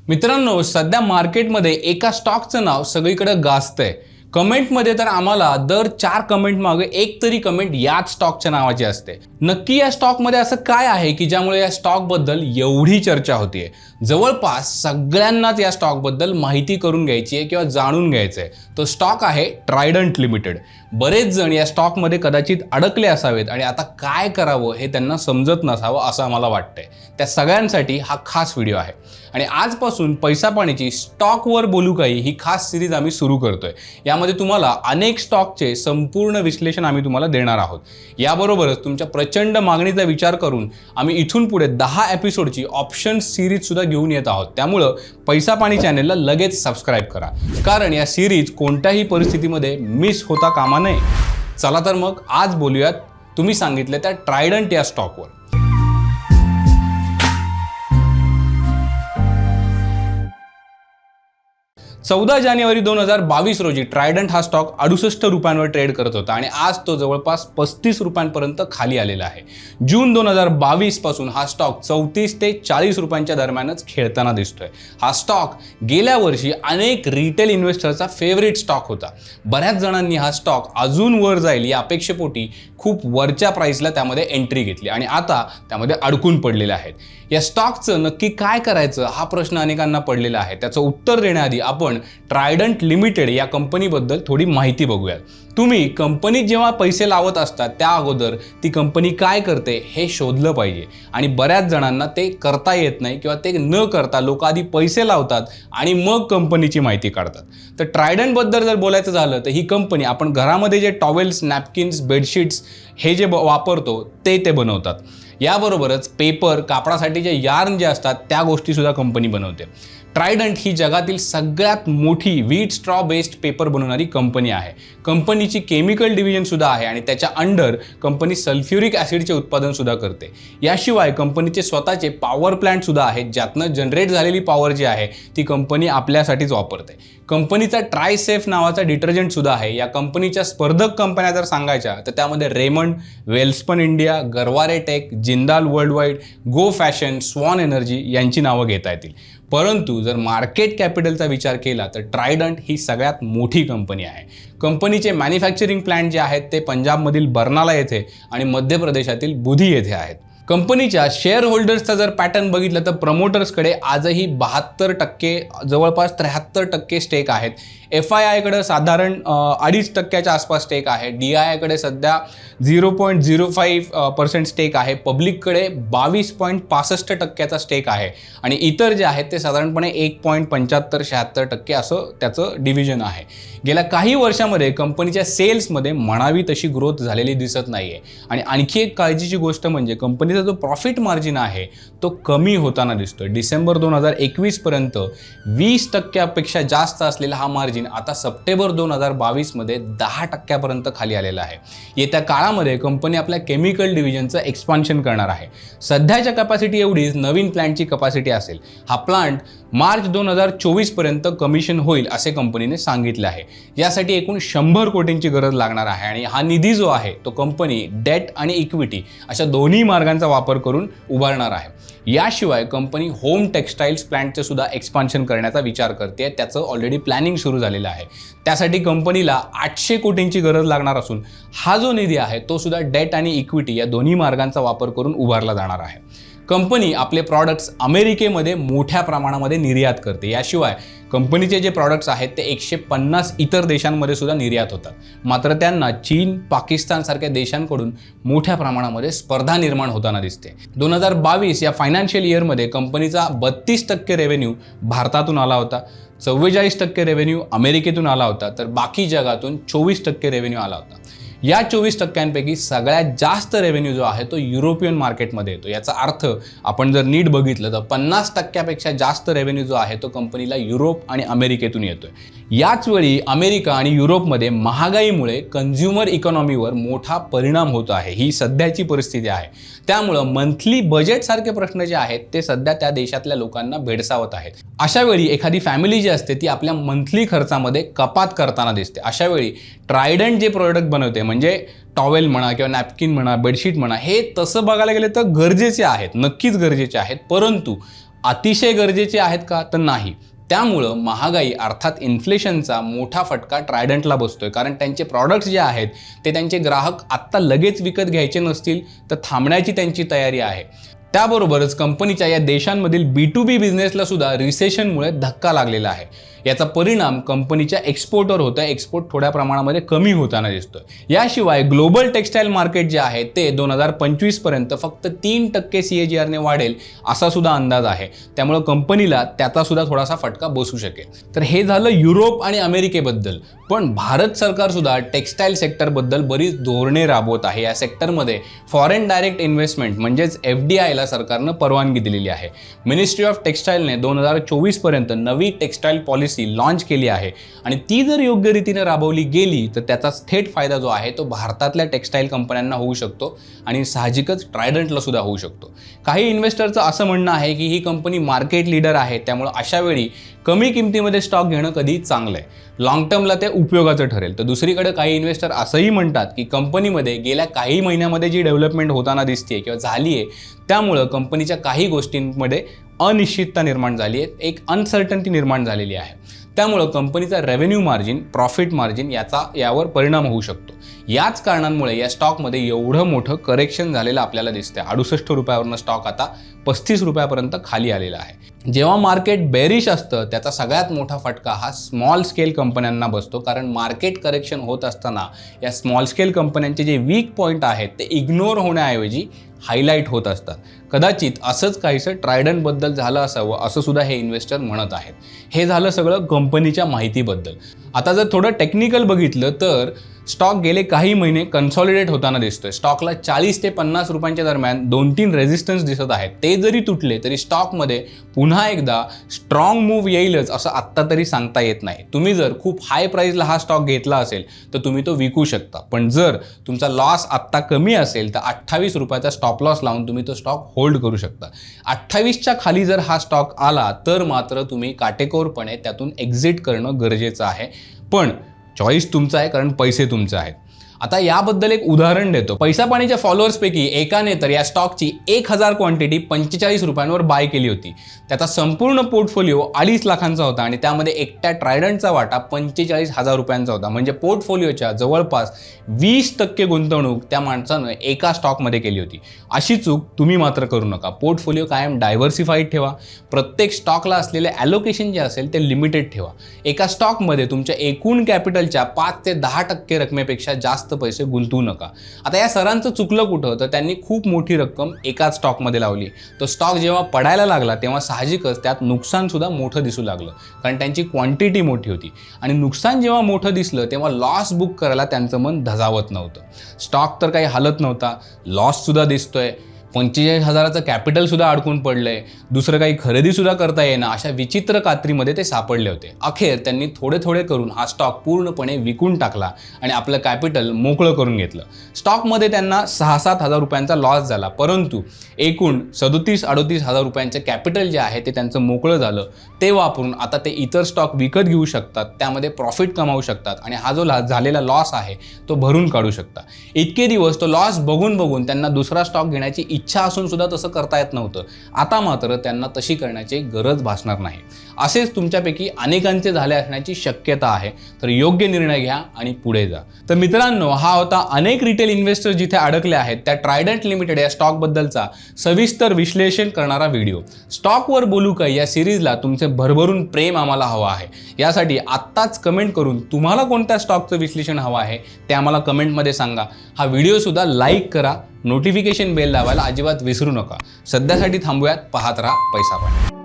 मित्रांनो, सध्या मार्केटमध्ये एका स्टॉकचं नाव सगळीकडे गाजतंय। कमेंटमध्ये तर आम्हाला दर 4 कमेंट मागे एक तरी कमेंट याच स्टॉकच्या नावाची असते। नक्की या स्टॉकमध्ये असं काय आहे की ज्यामुळे या स्टॉकबद्दल एवढी चर्चा होतीये? जवळपास सगळ्यांनाच या स्टॉकबद्दल माहिती करून घ्यायची आहे किंवा जाणून घ्यायचं आहे। तो स्टॉक आहे ट्रायडंट लिमिटेड। बरेच जण या स्टॉकमध्ये कदाचित अडकले असावेत आणि आता काय करावं हे त्यांना समजत नसावं असं आम्हाला वाटतंय। त्या सगळ्यांसाठी हा खास व्हिडिओ आहे आणि आजपासून पैसा पाणीची स्टॉकवर बोलू काही ही खास सिरीज आम्ही सुरू करतोय। यामध्ये तुम्हाला अनेक स्टॉकचे संपूर्ण विश्लेषण आम्ही तुम्हाला देणार आहोत। याबरोबरच तुमच्या प्रचंड मागणीचा विचार करून आम्ही इथून पुढे 10 एपिसोडची ऑप्शन सिरीज सुद्धा घेऊन येत आहोत। त्यामुळे पैसा पाणी चॅनलला लगेच सबस्क्राइब करा, कारण या सिरीज कोणत्याही परिस्थितीमध्ये मिस होता कामा नये। चला तर मग आज बोलूयात तुम्ही सांगितले त्या ट्रायडंट या स्टॉकवर। 14 जानेवारी 2022 रोजी ट्रायडंट हा स्टॉक 68 रुपयांवर ट्रेड करत होता आणि आज तो जवळपास 35 रुपयांपर्यंत खाली आलेला आहे। जून 2022 पासून हा स्टॉक 34 ते 40 रुपयांच्या दरम्यानच खेळताना दिसतोय। हा स्टॉक गेल्या वर्षी अनेक रिटेल इन्व्हेस्टरचा फेवरेट स्टॉक होता। बऱ्याच जणांनी हा स्टॉक अजून वर जाईल या अपेक्षेपोटी खूप वरच्या प्राइसला त्यामध्ये एंट्री घेतली आणि आता त्यामध्ये अडकून पडलेले आहेत। या स्टॉकचं नक्की काय करायचं हा प्रश्न अनेकांना पडलेला आहे। त्याचं उत्तर देण्याआधी आपण ट्रायडंट लिमिटेड या कंपनीबद्दल थोडी माहिती बघूया। तुम्ही कंपनीत जेव्हा पैसे लावत असतात त्या अगोदर ती कंपनी काय करते हे शोधलं पाहिजे आणि बऱ्याच जणांना ते करता येत नाही किंवा ते न करता लोक आधी पैसे लावतात आणि मग कंपनीची माहिती काढतात। तर ट्रायडंट बद्दल जर बोलायचं झालं तर ही कंपनी आपण घरामध्ये जे टॉवेल्स, नॅपकिन्स, बेडशीट्स हे जे वापरतो ते बनवतात। याबरोबरच पेपर, कापडासाठी जे यार्न जे असतात त्या गोष्टी सुद्धा कंपनी बनवते। ट्रायडंट ही जगातील सगळ्यात मोठी व्हीट स्ट्रॉ बेस्ड पेपर बनवणारी कंपनी आहे। कंपनीची केमिकल डिव्हिजन सुद्धा आहे आणि त्याच्या अंडर कंपनी सल्फ्युरिक ॲसिडचे उत्पादन सुद्धा करते। याशिवाय कंपनीचे स्वतःचे पॉवर प्लांट सुद्धा आहेत, ज्यातनं जनरेट झालेली पॉवर जी आहे ती कंपनी आपल्यासाठीच वापरते। कंपनीचा ट्रायसेफ नावाचा डिटर्जंट सुद्धा आहे। या कंपनीच्या स्पर्धक कंपन्या जर सांगायच्या तर त्यामध्ये Raymond, Welspun India, Garware tech, Jindal world wide, go fashion, Swan energy यांची नावं घेता येतील। परंतु जर मार्केट कॅपिटलचा विचार केला तर ट्रायडंट ही सगळ्यात मोठी कंपनी आहे। कंपनीचे मॅन्युफॅक्चरिंग प्लांट जे आहेत ते पंजाबमधील बर्नाला येथे आणि मध्य प्रदेशातील बुधी येथे आहेत। कंपनीच्या शेअर होल्डर्सचा जर पॅटर्न बघितलं तर प्रमोटर्सकडे आजही 72%, जवळपास 73% स्टेक आहेत। FIIकडे साधारण 2.5% आसपास स्टेक आहे। DIIकडे सध्या 0.05% स्टेक आहे। पब्लिककडे 22.65% स्टेक आहे आणि इतर जे आहेत ते साधारणपणे 1.75-76% असं त्याचं डिव्हिजन आहे। गेल्या काही वर्षामध्ये कंपनीच्या सेल्समध्ये म्हणावी तशी ग्रोथ झालेली दिसत नाहीये आणि आणखी एक काळजीची गोष्ट म्हणजे कंपनीचा जो प्रॉफिट मार्जिन आहे तो कमी होताना दिसतोय। डिसेंबर 2021 पर्यंत 20% जास्त असलेला हा मार्जिन आता सप्टेंबर 2022 मध्ये 10% पर्यंत खाली आलेला आहे। येत्या काळामध्ये कंपनी आपल्या केमिकल डिव्हिजनचं एक्सपान्शन करणार आहे। सध्याच्या कॅपॅसिटी एवढीच नवीन प्लांटची कॅपॅसिटी असेल। हा प्लांट मार्च 2024 पर्यंत कमिशन होईल असे कंपनीने सांगितले आहे। यासाठी एकूण 100 कोटींची गरज लागणार आहे आणि हा निधी जो आहे तो कंपनी डेट आणि इक्विटी अशा दोन्ही मार्गांचा वापर करून उभारणार आहे। याशिवाय कंपनी होम टेक्सटाईल्स प्लांटचे सुद्धा एक्सपान्शन करण्याचा विचार करते। त्याचं ऑलरेडी प्लॅनिंग सुरू झालेलं आहे। त्यासाठी कंपनीला 800 कोटींची गरज लागणार असून हा जो निधी आहे तो सुद्धा डेट आणि इक्विटी या दोन्ही मार्गांचा वापर करून उभारला जाणार आहे। कंपनी आपले प्रॉडक्ट्स अमेरिकेमध्ये मोठ्या प्रमाणामध्ये निर्यात करते। याशिवाय कंपनीचे जे प्रॉडक्ट्स आहेत ते 150 इतर देशांमध्ये सुद्धा निर्यात होतात। मात्र त्यांना चीन, पाकिस्तान सारख्या देशांकडून मोठ्या प्रमाणामध्ये स्पर्धा निर्माण होताना दिसते। 2022 या फायनान्शियल इयरमध्ये कंपनीचा 32% रेव्हेन्यू भारतातून आला होता, 44% रेव्हेन्यू अमेरिकेतून आला होता, तर बाकी जगातून 24% रेव्हेन्यू आला होता। या 24%पैकी सगळ्यात जास्त रेव्हेन्यू जो आहे तो युरोपियन मार्केटमध्ये येतो। याचा अर्थ आपण जर नीट बघितलं तर 50%पेक्षा जास्त रेव्हेन्यू जो आहे तो कंपनीला युरोप आणि अमेरिकेतून येतोय। याच वेळी अमेरिका आणि युरोपमध्ये महागाईमुळे कंझ्युमर इकॉनॉमीवर मोठा परिणाम होत आहे। ही सध्याची परिस्थिती आहे। त्यामुळे मंथली बजेट सारखे प्रश्न जे आहेत ते सध्या त्या देशातल्या लोकांना भेडसावत आहेत। अशा वेळी एखादी फॅमिली जी असते ती आपल्या मंथली खर्चामध्ये कपात करताना दिसते। अशा वेळी ट्रायडंट जे प्रोडक्ट बनवते म्हणजे टॉवेल म्हणा किंवा नॅपकिन म्हणा, बेडशीट म्हणा, हे तसं बघायला गेलं तर गरजेचे आहेत, नक्कीच गरजेचे आहेत। परंतु अतिशय गरजेचे आहेत का? तर नाही. त्यामुळं महागाई अर्थात इन्फ्लेशनचा मोठा फटका ट्रायडंटला बसतोय, कारण त्यांचे प्रॉडक्ट्स जे आहेत ते त्यांचे ग्राहक आत्ता लगेच विकत घ्यायचे नसतील तर थांबण्याची त्यांची तयारी आहे. त्याबरोबरच कंपनीच्या या देशांमधील B2B बिझनेसला सुद्धा रिसेशनमुळे धक्का लागलेला आहे. याचा परिणाम कंपनीच्या एक्सपोर्टवर होतोय. एक्सपोर्ट थोड्या प्रमाणामध्ये कमी होताना दिसतोय. याशिवाय ग्लोबल टेक्सटाईल मार्केट जे आहे ते 2025 पर्यंत फक्त 3% CAGR वाढेल असा सुद्धा अंदाज आहे. त्यामुळे कंपनीला त्याचा सुद्धा थोडासा फटका बसू शकेल. तर हे झालं युरोप आणि अमेरिकेबद्दल. पण भारत सरकार सुद्धा टेक्सटाईल सेक्टरबद्दल बरीच धोरणे राबवत आहे. या सेक्टरमध्ये फॉरेन डायरेक्ट इन्व्हेस्टमेंट म्हणजेच FDIला सरकारनं परवानगी दिलेली आहे. मिनिस्ट्री ऑफ टेक्सटाईलने 2024 पर्यंत नवी टेक्सटाईल पॉलिसी लॉन्च केली आहे आणि ती जर योग्य रीतीने राबवली गेली तर त्याचा थेट फायदा जो आहे तो भारतातल्या टेक्सटाईल कंपन्यांना होऊ शकतो आणि साहजिकच ट्रायडंटला सुद्धा होऊ शकतो. काही इन्व्हेस्टरचं असं म्हणणं आहे की ही कंपनी मार्केट लीडर आहे, त्यामुळे अशा वेळी कमी किमतीमध्ये स्टॉक घेणं कधी चांगलं आहे, लॉंग टर्मला ते उपयोगाचं ठरेल. तर दुसरीकडे काही इन्व्हेस्टर असंही म्हणतात की कंपनीमध्ये गेल्या काही महिन्यामध्ये जी डेव्हलपमेंट होताना दिसते किंवा झाली आहे त्यामुळं कंपनीच्या काही गोष्टींमध्ये अनिश्चितता निर्माण झाली आहे, एक अनसर्टन्टी निर्माण झालेली आहे. त्यामुळं कंपनीचा रेव्हेन्यू मार्जिन, प्रॉफिट मार्जिन यावर परिणाम होऊ शकतो. याच कारणांमुळे या स्टॉकमध्ये एवढं मोठं करेक्शन झालेलं आपल्याला दिसतंय. 68 रुपयावरनं स्टॉक आता 35 रुपयापर्यंत खाली आलेला आहे. जेव्हा मार्केट बेरिश असतं त्याचा सगळ्यात मोठा फटका हा स्मॉल स्केल कंपन्यांना बसतो, कारण मार्केट करेक्शन होत असताना या स्मॉल स्केल कंपन्यांचे जे वीक पॉईंट आहेत ते इग्नोर होण्याऐवजी हायलाईट होत असतात. कदाचित असंच काहीसं ट्रायडंटबद्दल झालं असावं असं सुद्धा हे इन्व्हेस्टर म्हणत आहेत. हे झालं सगळं कंपनीच्या माहितीबद्दल. आता जर थोडं टेक्निकल बघितलं तर स्टॉक गेले काही महिने कन्सॉलिडेट होताना दिसतोय. स्टॉकला 40 ते 50 रुपयांच्या दरम्यान 2-3 रेझिस्टन्स दिसत आहेत. ते जरी तुटले तरी स्टॉकमध्ये पुन्हा एकदा स्ट्रॉंग मूव्ह येईलच असं आत्ता तरी सांगता येत नाही. तुम्ही जर खूप हाय प्राईजला हा स्टॉक घेतला असेल तर तुम्ही तो विकू शकता, पण जर तुमचा लॉस आत्ता कमी असेल तर 28 रुपयाचा स्टॉप लॉस लावून तुम्ही तो स्टॉक होल्ड करू शकता. 28च्या खाली जर हा स्टॉक आला तर मात्र तुम्ही काटेकोरपणे त्यातून एक्झिट करणं गरजेचं आहे. पण चॉईस तुमचा आहे, कारण पैसे तुमचे आहेत. आता याबद्दल एक उदाहरण देतो. पैसा पाणीच्या फॉलोअर्सपैकी एकाने तर या स्टॉकची 1000 क्वांटिटी 45 रुपयांवर बाय केली होती. त्याचा संपूर्ण पोर्टफोलिओ 2.5 लाखांचा होता आणि त्यामध्ये एकट्या ट्रायडंटचा वाटा 45,000 रुपयांचा होता. म्हणजे पोर्टफोलिओच्या जवळपास 20% गुंतवणूक त्या माणसानं एका स्टॉकमध्ये केली होती. अशी चूक तुम्ही मात्र करू नका. पोर्टफोलिओ कायम डायव्हर्सिफाईड ठेवा. प्रत्येक स्टॉकला असलेले ॲलोकेशन जे असेल ते लिमिटेड ठेवा. एका स्टॉकमध्ये तुमच्या एकूण कॅपिटलच्या 5 ते 10% रकमेपेक्षा जास्त पैसे गुंतवू नका. आता या सरांचं चुकलं कुठं, तर त्यांनी खूप मोठी रक्कम एकाच स्टॉकमध्ये लावली. तो स्टॉक जेव्हा पडायला लागला तेव्हा साहजिकच त्यात नुकसान सुद्धा मोठं दिसू लागलं, कारण त्यांची क्वांटिटी मोठी होती आणि नुकसान जेव्हा मोठं दिसलं तेव्हा लॉस बुक करायला त्यांचं मन धजावत नव्हतं. स्टॉक तर काही हालत नव्हता, लॉस सुद्धा दिसतोय, 45,000चं कॅपिटल सुद्धा अडकून पडलंय, दुसरं काही खरेदी सुद्धा करता येईना, अशा विचित्र कात्रीमध्ये ते सापडले होते. अखेर त्यांनी थोडे थोडे करून हा स्टॉक पूर्णपणे विकून टाकला आणि आपलं कॅपिटल मोकळं करून घेतलं. स्टॉकमध्ये त्यांना 6-7 हजार रुपयांचा लॉस झाला, परंतु एकूण 37-38 हजार रुपयांचं कॅपिटल जे आहे ते त्यांचं मोकळं झालं. ते वापरून आता ते इतर स्टॉक विकत घेऊ शकतात, त्यामध्ये प्रॉफिट कमावू शकतात आणि हा जो झालेला लॉस आहे तो भरून काढू शकतात. इतके दिवस तो लॉस बघून बघून त्यांना दुसरा स्टॉक घेण्याची इच्छा असून सुद्धा तसं करता येत नव्हतं. आता मात्र त्यांना तशी करण्याची गरज भासणार नाही. असेच तुमच्यापैकी अनेकांचे झाले असण्याची शक्यता आहे. तर योग्य निर्णय घ्या आणि पुढे जा. तर मित्रांनो, हा होता अनेक रिटेल इन्व्हेस्टर जिथे अडकले आहेत त्या ट्रायडंट लिमिटेड या स्टॉकबद्दलचा सविस्तर विश्लेषण करणारा व्हिडिओ. स्टॉकवर बोलू काय या सिरीजला तुमचे भरभरून प्रेम आम्हाला हवं आहे. यासाठी आत्ताच कमेंट करून तुम्हाला कोणत्या स्टॉकचं विश्लेषण हवं आहे ते आम्हाला कमेंटमध्ये सांगा. हा व्हिडिओ सुद्धा लाईक करा, नोटिफिकेशन बेल दाबायला अजिबात विसरू नका. सध्यासाठी थांबूयात, पाहत राहा पैसा पाणी.